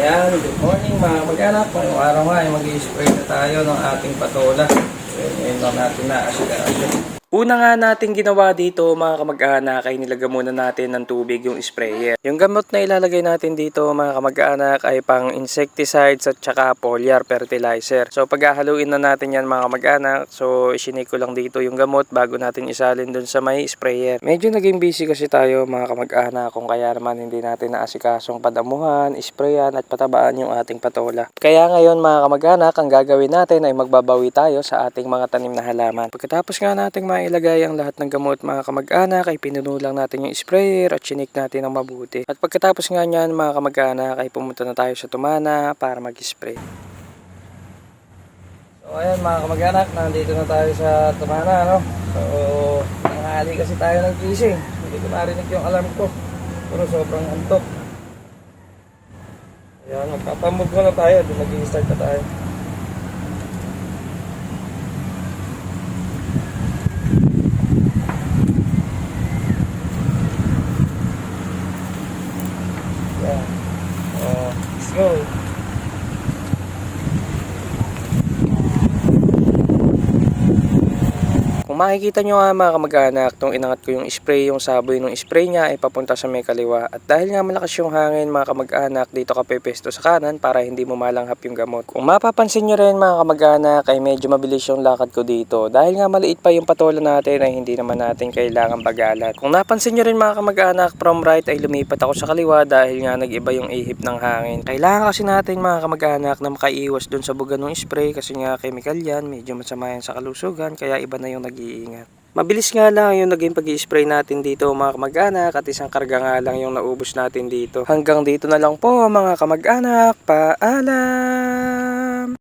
Ayan, good morning mga mag-anak. Ngayong araw nga ay mag-i-spray na tayo ng ating patola. So, ngayon lang natin na-asya. Una nga natin ginawa dito mga kamag-anak ay nilagyan muna natin ng tubig yung sprayer. Yung gamot na ilalagay natin dito mga kamag-anak ay pang insecticides at saka foliar fertilizer. So paghahaluin na natin yan mga kamag-anak. So isinik ko lang dito yung gamot bago natin isalin dun sa may sprayer. Medyo naging busy kasi tayo mga kamag-anak kung kaya naman hindi natin naasikasong padamuhan, sprayan at patabaan yung ating patola. Kaya ngayon mga kamag-anak ang gagawin natin ay magbabawi tayo sa ating mga tanim na halaman. Pagkatapos nga nating ilagay ang lahat ng gamot mga kamag-anak ay pinuno lang natin yung sprayer at chinik natin ng mabuti. At pagkatapos nga nyan mga kamag-anak ay pumunta na tayo sa tumana para mag-spray. So ayan mga kamag-anak, nandito na tayo sa tumana, no? So nanghali kasi tayo ng gising. Hindi ko narinig yung alarm ko. Pero sobrang antok. Ayan, magpapamove na tayo. Mag-i-start na tayo. Let's go. Kung makikita nyo nga mga kamag-anak, itong inangat ko yung spray, yung saboy ng spray niya ay papunta sa may kaliwa. At dahil nga malakas yung hangin mga kamag-anak, dito ka pepesto sa kanan para hindi mo malanghap yung gamot. Kung mapapansin nyo rin mga kamag-anak ay medyo mabilis yung lakad ko dito. Dahil nga maliit pa yung patola natin ay hindi naman natin kailangan bagalat. Kung napansin nyo rin mga kamag-anak, from right ay lumipat ako sa kaliwa dahil nga nag-iba yung ihip ng hangin. Kailangan kasi natin mga kamag-anak na makaiwas dun sa buga ng spray kasi nga chemical yan, medyo masama yan sa kalusugan kaya iba na yung nag-iingat. Mabilis nga lang yung naging pag-i-spray natin dito mga kamag-anak at isang karga nga lang yung naubos natin dito. Hanggang dito na lang po mga kamag-anak. Paalam!